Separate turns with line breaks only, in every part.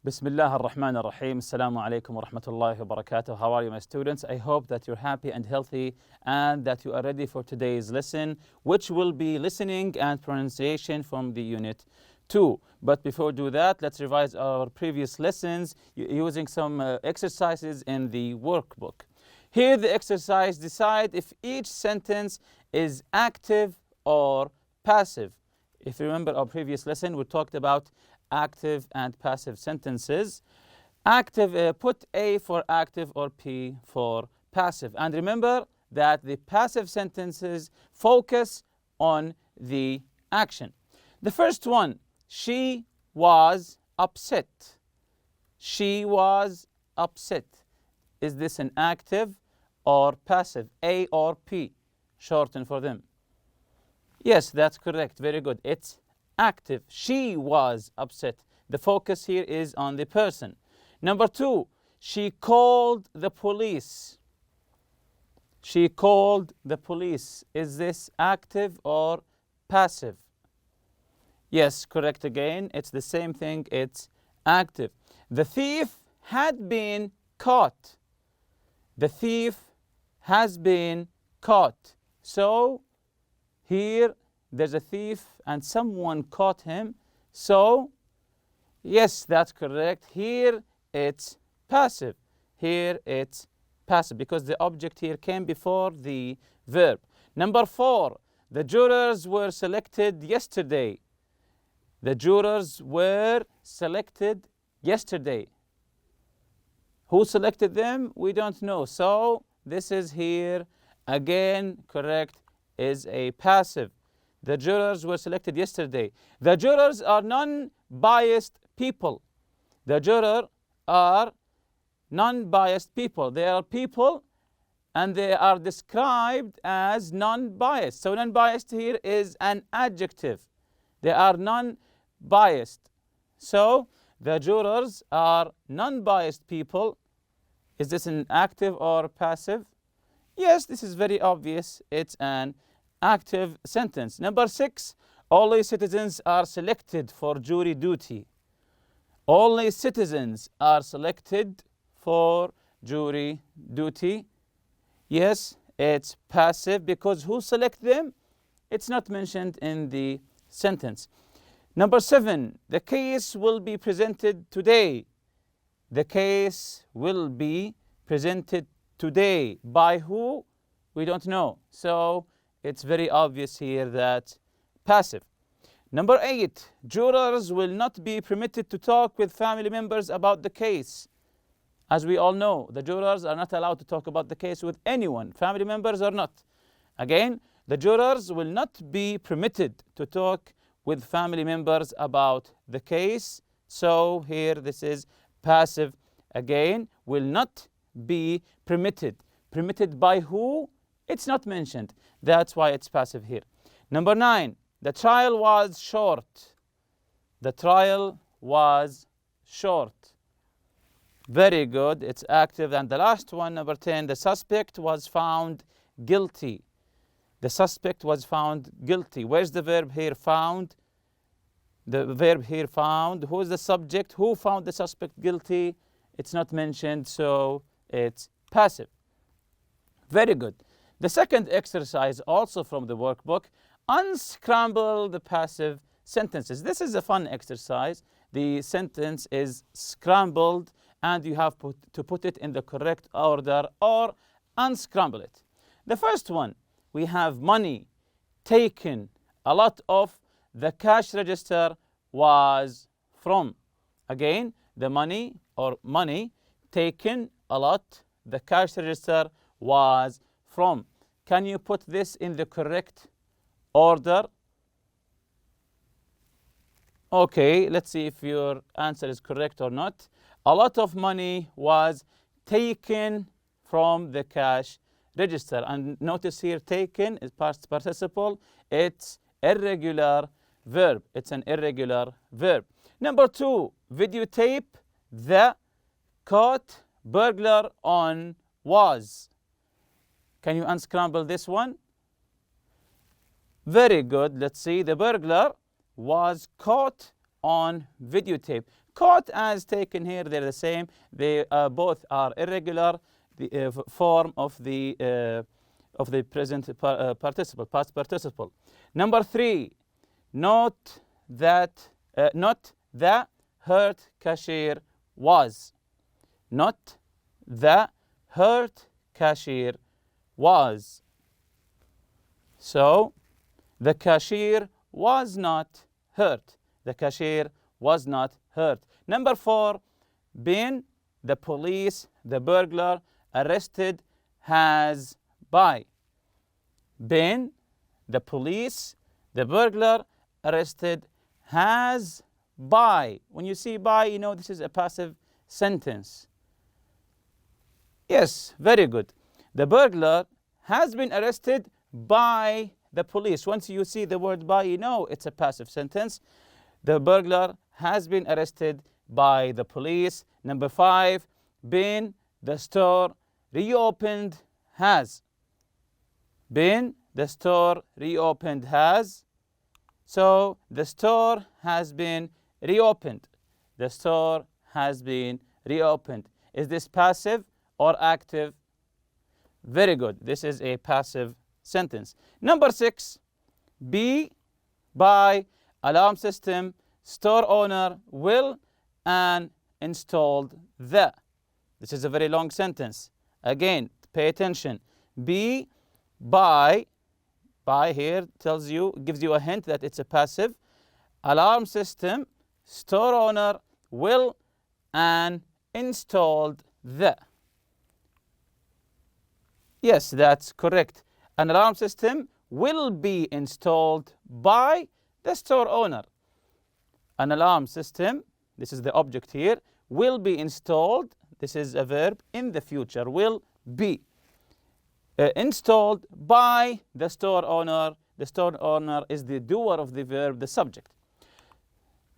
Bismillah ar-Rahman ar-Rahim. Assalamu alaikum wa rahmatullahi wa barakatuh. How are you, my students? I hope that you're happy and healthy and that you are ready for today's lesson, which will be listening and pronunciation from the unit 2. But before we do that, let's revise our previous lessons using some exercises in the workbook. Here the exercise: decide if each sentence is active or passive. If you remember our previous lesson, we talked about active and passive sentences. Active, put A for active or P for passive. And remember that the passive sentences focus on the action. The first one, she was upset. She was upset. Is this an active or passive? A or P? Shorten for them. Yes, that's correct. Very good. It's active. She was upset. The focus here is on the person. Number 2, she called the police. She called the police. Is this active or passive? Yes, correct again. It's the same thing. It's active. The thief had been caught. The thief has been caught. So here there's a thief and someone caught him. So, yes, that's correct. Here it's passive. Here it's passive because the object here came before the verb. Number 4, the jurors were selected yesterday. The jurors were selected yesterday. Who selected them? We don't know. So, this is here again correct, is a passive. The jurors were selected yesterday. The jurors are non-biased people. The jurors are non-biased people. They are people and they are described as non-biased. So non-biased here is an adjective. They are non-biased. So the jurors are non-biased people. Is this an active or passive? Yes, this is very obvious. It's an active sentence. Number 6, only citizens are selected for jury duty. Only citizens are selected for jury duty. Yes, it's passive because who select them? It's not mentioned in the sentence. Number 7, the case will be presented today. The case will be presented today. By who? We don't know. So it's very obvious here that passive. Number 8, jurors will not be permitted to talk with family members about the case. As we all know, the jurors are not allowed to talk about the case with anyone, family members or not. Again, the jurors will not be permitted to talk with family members about the case. So here this is passive again, will not be permitted. Permitted by who? It's not mentioned. That's why it's passive here. Number 9, the trial was short. The trial was short. Very good. It's active. And the last one, number 10, the suspect was found guilty. The suspect was found guilty. Where's the verb here? Found. The verb here found. Who is the subject? Who found the suspect guilty? It's not mentioned, so it's passive. Very good. The second exercise, also from the workbook, unscramble the passive sentences. This is a fun exercise. The sentence is scrambled and you have to put it in the correct order or unscramble it. The first one, we have money taken. A lot of the cash register was from. Again, the money or money taken, a lot, the cash register was from. Can you put this in the correct order? Okay, let's see if your answer is correct or not. A lot of money was taken from the cash register. And notice here, taken is past participle. It's irregular verb. It's an irregular verb. Number 2, videotape the caught burglar on was. Can you unscramble this one? Very good. Let's see. The burglar was caught on videotape. Caught as taken here, they're the same. They both are irregular, the form of the present participle, past participle. Number 3, not the hurt cashier was. Not the hurt cashier was. So the cashier was not hurt. The cashier was not hurt. Number 4, been, the police, the burglar, arrested, has, by. Been, the police, the burglar, arrested, has, by. When you see by, you know this is a passive sentence. Yes, very good. The burglar has been arrested by the police. Once you see the word by, you know it's a passive sentence. The burglar has been arrested by the police. Number 5, been, the store, reopened, has. Been, the store, reopened, has. So the store has been reopened. The store has been reopened. Is this passive or active? Very good. This is a passive sentence. Number 6, be, by, alarm system, store owner, will, and installed the. This is a very long sentence. Again, pay attention. Be, by here tells you, gives you a hint that it's a passive. Alarm system, store owner, will, and installed the. Yes, that's correct. An alarm system will be installed by the store owner. An alarm system, this is the object here, will be installed, this is a verb in the future, will be installed by the store owner. The store owner is the doer of the verb, the subject.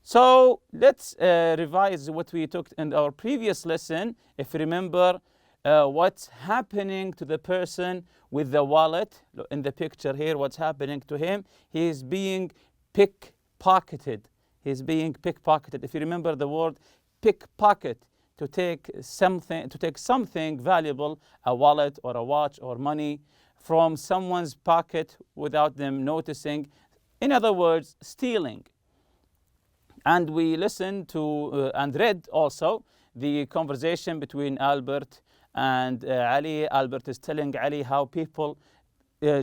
So let's revise what we took in our previous lesson. If you remember, what's happening to the person with the wallet in the picture here, what's happening to him? He is being pickpocketed. He's being pickpocketed. If you remember the word pickpocket, to take something valuable, a wallet or a watch or money, from someone's pocket without them noticing. In other words, stealing. And we listened to and read also the conversation between Albert and Ali. Albert is telling Ali how people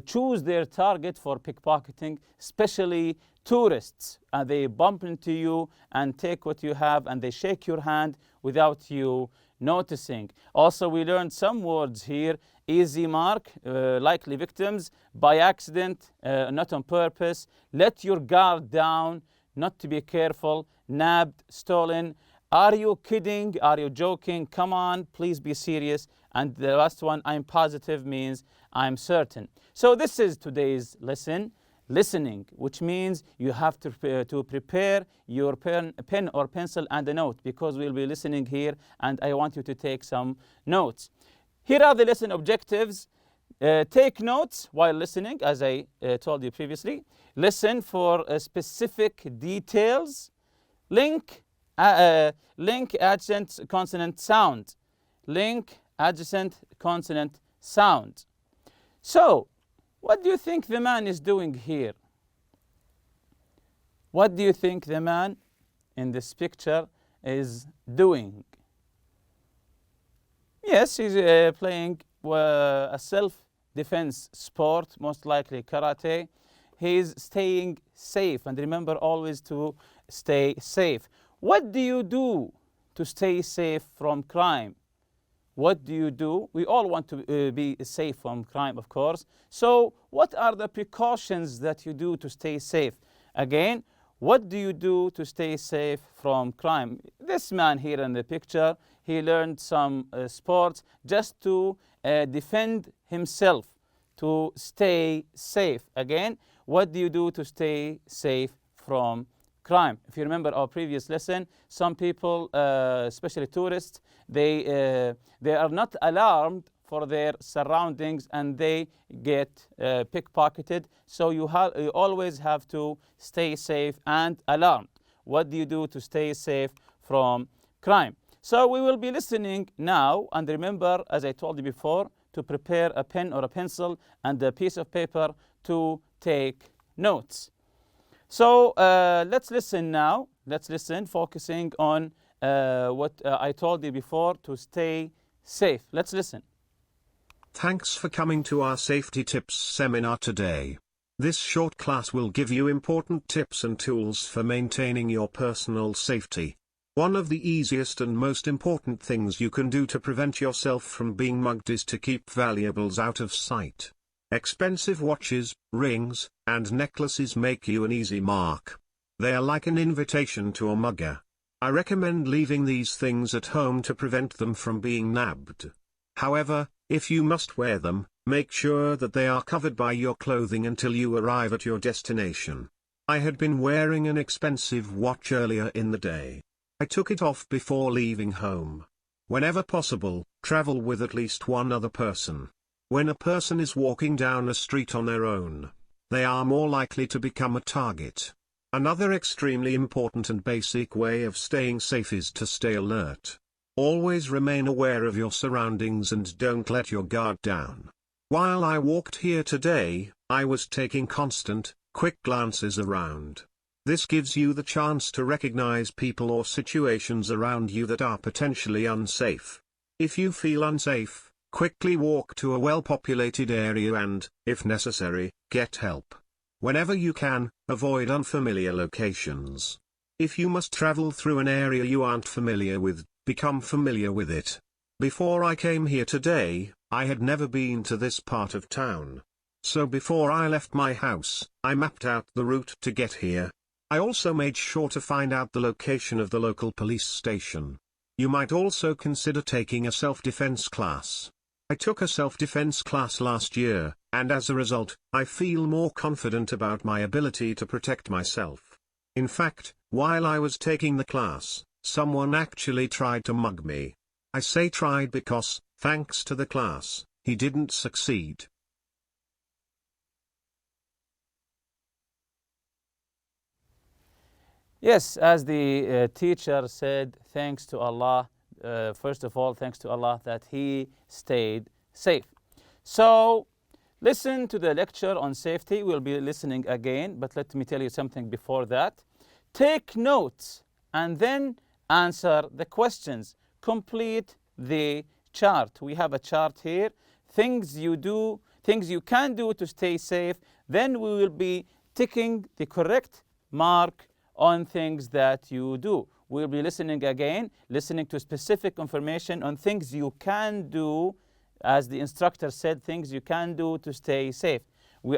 choose their target for pickpocketing, especially tourists. They bump into you and take what you have, and they shake your hand without you noticing. Also, we learned some words here. Easy mark, likely victims, by accident, not on purpose, let your guard down, not to be careful, nabbed, stolen. Are you kidding? Are you joking? Come on, please be serious. And the last one, I'm positive, means I'm certain. So this is today's lesson, listening, which means you have to prepare your pen or pencil and a note, because we'll be listening here and I want you to take some notes. Here are the lesson objectives. Take notes while listening, as I told you previously. Listen for specific details. Link adjacent consonant sound. Link adjacent consonant sound. So, what do you think the man is doing here? What do you think the man in this picture is doing? Yes, he's playing a self-defense sport, most likely karate. He's staying safe, and remember always to stay safe. What do you do to stay safe from crime? What do you do? We all want to be safe from crime, of course. So what are the precautions that you do to stay safe? Again, what do you do to stay safe from crime? This man here in the picture, he learned some sports just to defend himself, to stay safe. Again, what do you do to stay safe from crime? If you remember our previous lesson, some people, especially tourists, they are not alarmed for their surroundings and they get pickpocketed. So you always have to stay safe and alarmed. What do you do to stay safe from crime. So we will be listening now, and remember, as I told you before, to prepare a pen or a pencil and a piece of paper to take notes. So let's listen now. Let's listen, focusing on what I told you before, to stay safe. Let's listen.
Thanks for coming to our safety tips seminar today. This short class will give you important tips and tools for maintaining your personal safety. One of the easiest and most important things you can do to prevent yourself from being mugged is to keep valuables out of sight. Expensive watches, rings, and necklaces make you an easy mark. They are like an invitation to a mugger. I recommend leaving these things at home to prevent them from being nabbed. However, if you must wear them, make sure that they are covered by your clothing until you arrive at your destination. I had been wearing an expensive watch earlier in the day. I took it off before leaving home. Whenever possible, travel with at least one other person. When a person is walking down a street on their own, they are more likely to become a target. Another extremely important and basic way of staying safe is to stay alert. Always remain aware of your surroundings and don't let your guard down. While I walked here today, I was taking constant, quick glances around. This gives you the chance to recognize people or situations around you that are potentially unsafe. If you feel unsafe, quickly walk to a well-populated area and, if necessary, get help. Whenever you can, avoid unfamiliar locations. If you must travel through an area you aren't familiar with, become familiar with it. Before I came here today, I had never been to this part of town. So before I left my house, I mapped out the route to get here. I also made sure to find out the location of the local police station. You might also consider taking a self-defense class. I took a self-defense class last year, and as a result, I feel more confident about my ability to protect myself. In fact, while I was taking the class, someone actually tried to mug me. I say tried because, thanks to the class, he didn't succeed.
Yes, as the teacher said, thanks to Allah, first of all, thanks to Allah that he stayed safe. So, listen to the lecture on safety. We'll be listening again, but let me tell you something before that. Take notes and then answer the questions. Complete the chart. We have a chart here. Things you can do to stay safe. Then we will be ticking the correct mark on things that you do. We'll be listening again, listening to specific information on things you can do, as the instructor said, things you can do to stay safe.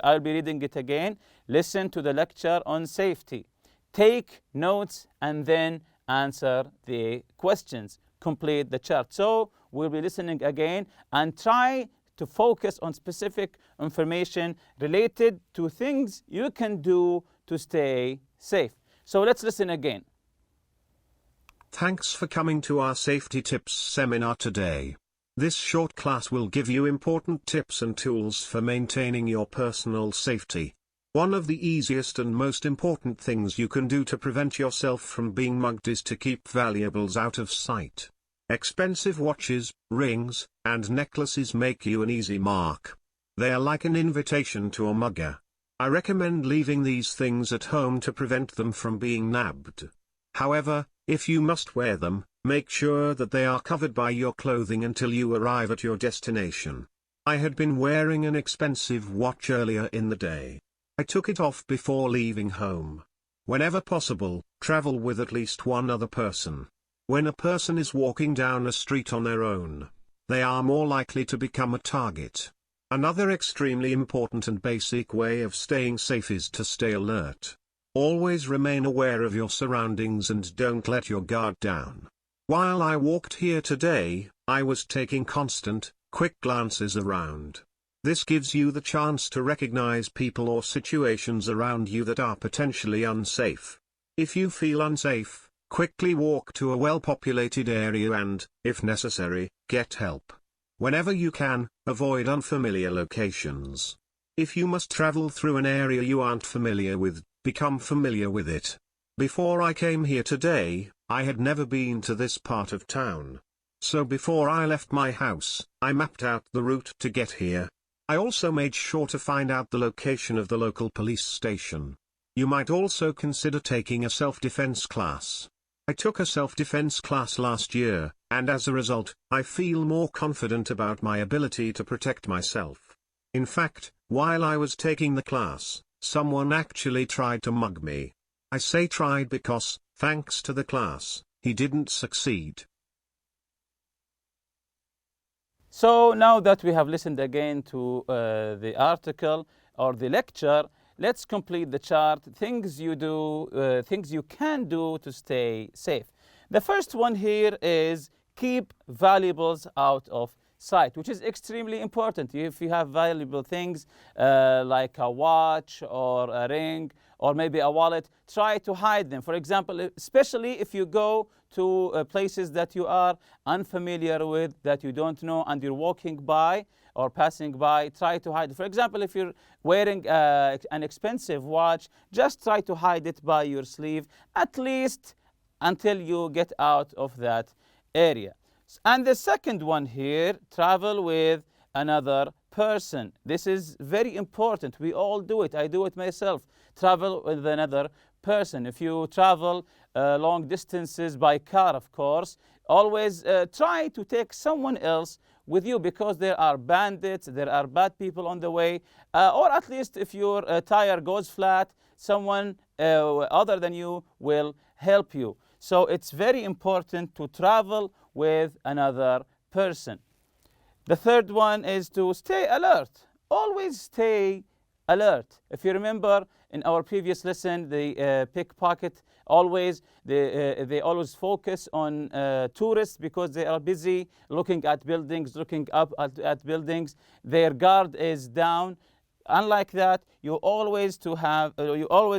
I'll be reading it again. Listen to the lecture on safety. Take notes and then answer the questions. Complete the chart. So we'll be listening again and try to focus on specific information related to things you can do to stay safe. So let's listen again.
Thanks for coming to our safety tips seminar today. This short class will give you important tips and tools for maintaining your personal safety. One of the easiest and most important things you can do to prevent yourself from being mugged is to keep valuables out of sight. Expensive watches, rings, and necklaces make you an easy mark. They are like an invitation to a mugger. I recommend leaving these things at home to prevent them from being nabbed. However, if you must wear them, make sure that they are covered by your clothing until you arrive at your destination. I had been wearing an expensive watch earlier in the day. I took it off before leaving home. Whenever possible, travel with at least one other person. When a person is walking down a street on their own, they are more likely to become a target. Another extremely important and basic way of staying safe is to stay alert. Always remain aware of your surroundings and don't let your guard down. While I walked here today, I was taking constant, quick glances around. This gives you the chance to recognize people or situations around you that are potentially unsafe. If you feel unsafe, quickly walk to a well-populated area and, if necessary, get help. Whenever you can, avoid unfamiliar locations. If you must travel through an area you aren't familiar with, become familiar with it. Before I came here today, I had never been to this part of town. So before I left my house, I mapped out the route to get here. I also made sure to find out the location of the local police station. You might also consider taking a self-defense class. I took a self-defense class last year, and as a result, I feel more confident about my ability to protect myself. In fact, while I was taking the class, someone actually tried to mug me. I say tried because, thanks to the class, he didn't succeed.
So now that we have listened again to the article or the lecture, let's complete the chart. Things you can do to stay safe. The first one here is keep valuables out of sight, which is extremely important. If you have valuable things like a watch or a ring or maybe a wallet, try to hide them. For example, especially if you go to places that you are unfamiliar with, that you don't know, and you're walking by or passing by, try to hide it. For example, if you're wearing an expensive watch, just try to hide it by your sleeve, at least until you get out of that area. And the second one here, travel with another person. This is very important. We all do it. I do it myself. Travel with another person. If you travel long distances by car, of course, always try to take someone else with you, because there are bandits, there are bad people on the way, or at least if your tire goes flat, someone other than you will help you. So it's very important to travel with another person. The third one is to stay alert. Always stay alert. If you remember in our previous lesson, the pickpocket they always focus on tourists because they are busy looking at buildings, looking up at buildings. Their guard is down. Unlike that, you always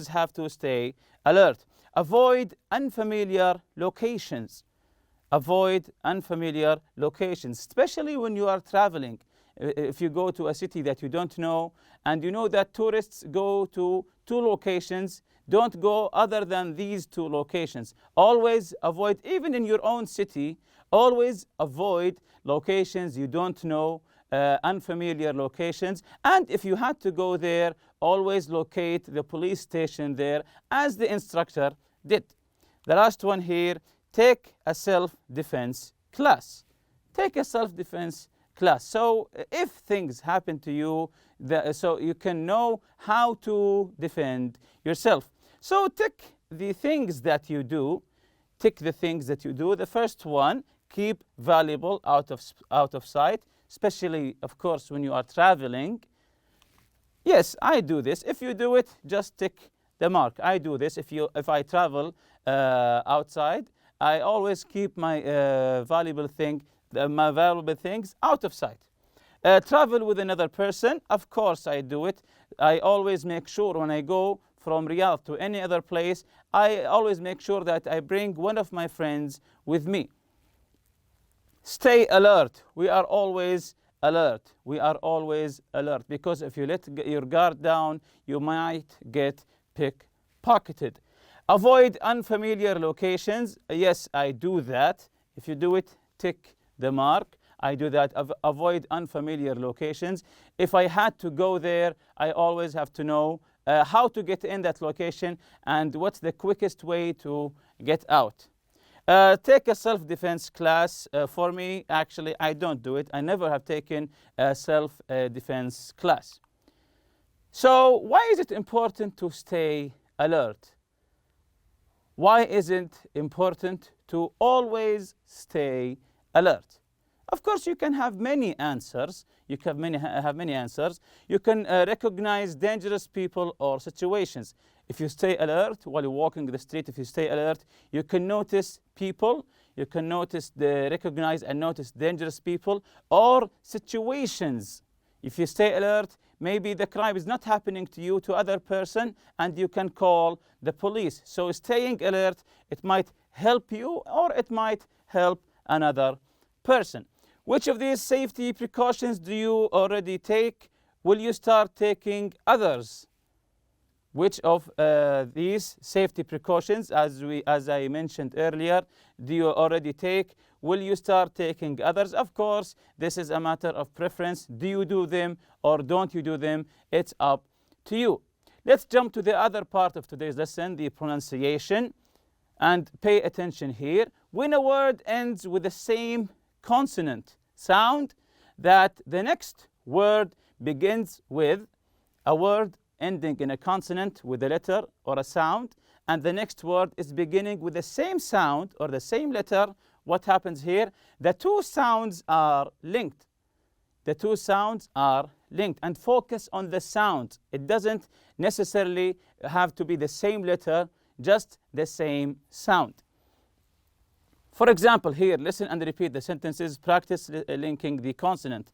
have to stay alert. Avoid unfamiliar locations. Avoid unfamiliar locations, especially when you are traveling. If you go to a city that you don't know, and you know that tourists go to 2 locations, don't go other than these 2 locations. Always avoid, even in your own city, always avoid locations you don't know, unfamiliar locations. And if you had to go there, always locate the police station there, as the instructor did. The last one here, take a self-defense class. Take a self-defense class. So if things happen to you, so you can know how to defend yourself. So tick the things that you do. Tick the things that you do. The first one, keep valuable out of sight, especially, of course, when you are traveling. Yes, I do this. If you do it, just tick the mark. I do this. If I travel outside, I always keep my valuable things out of sight. Travel with another person. Of course, I do it. I always make sure when I go from Riyadh to any other place, I always make sure that I bring one of my friends with me. Stay alert. We are always alert. We are always alert, because if you let your guard down, you might get pickpocketed. Avoid unfamiliar locations. Yes, I do that. If you do it, tick the mark. I do that. Avoid unfamiliar locations. If I had to go there, I always have to know how to get in that location and what's the quickest way to get out. Take a self-defense class. For me, actually, I don't do it. I never have taken a self-defense class. So why is it important to stay alert? Why is it important to always stay alert? Of course, you can have many answers. You can have many answers. You can recognize dangerous people or situations. If you stay alert while you're walking the street, if you stay alert, you can notice people. You can recognize and notice dangerous people or situations. If you stay alert, maybe the crime is not happening to you, to other person, and you can call the police. So staying alert, it might help you or it might help another person. Which of these safety precautions do you already take? Will you start taking others? Which of these safety precautions, as I mentioned earlier, do you already take? Will you start taking others? Of course, this is a matter of preference. Do you do them or don't you do them? It's up to you. Let's jump to the other part of today's lesson, the pronunciation. And pay attention here. When a word ends with the same consonant sound that the next word begins with, a word ending in a consonant with a letter or a sound, and the next word is beginning with the same sound or the same letter, what happens here? The two sounds are linked. The two sounds are linked. And focus on the sound. It doesn't necessarily have to be the same letter, just the same sound. For example, here, listen and repeat the sentences. Practice linking the consonant.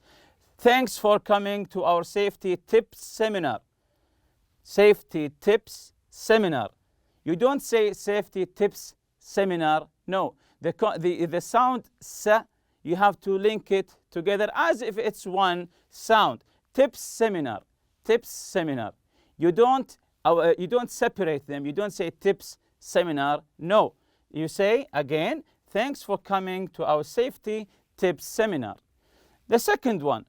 Thanks for coming to our safety tips seminar. Safety tips seminar. You don't say safety tips seminar. No. The sound sa, you have to link it together as if it's one sound. Tips seminar. Tips seminar. You don't separate them. You don't say tips seminar. No. You say again, thanks for coming to our safety tips seminar. The second one,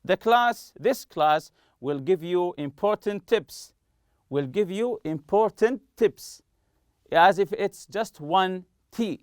this class will give you important tips. Will give you important tips, as if it's just one T.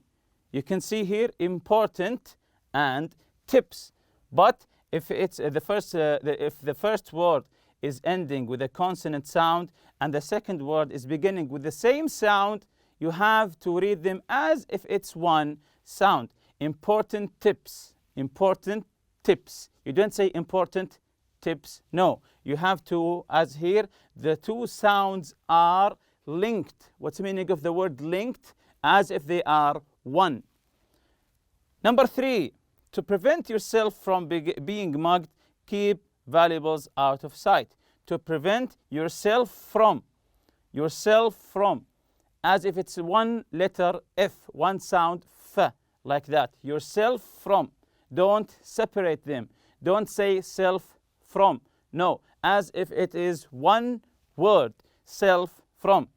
You can see here important and tips. But if it's if the first word is ending with a consonant sound and the second word is beginning with the same sound, you have to read them as if it's one sound. Important tips. Important tips. You don't say important tips. No. You have to, as here, the two sounds are linked. What's the meaning of the word linked? As if they are one. Number 3, to prevent yourself from being mugged, keep valuables out of sight. To prevent yourself from, as if it's one letter F, one sound F, like that. Yourself from. Don't separate them. Don't say self from. No, as if it is one word, self from.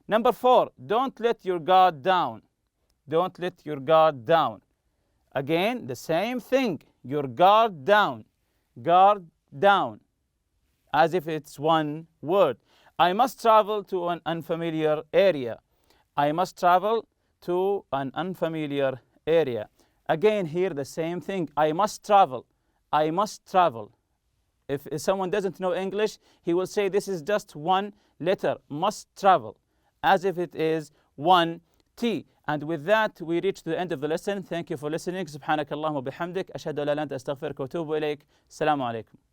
Number 4, don't let your guard down. Don't let your guard down. Again, the same thing. Your guard down. Guard down. As if it's one word. I must travel to an unfamiliar area. I must travel to an unfamiliar area. Again, here the same thing. I must travel. I must travel. If someone doesn't know English, he will say this is just one letter. Must travel. As if it is one T. And with that, we reach the end of the lesson. Thank you for listening. سبحانك اللهم وبحمدك. أشهد أن لا إله إلا أنت أستغفرك وأتوب إليك. السلام عليكم.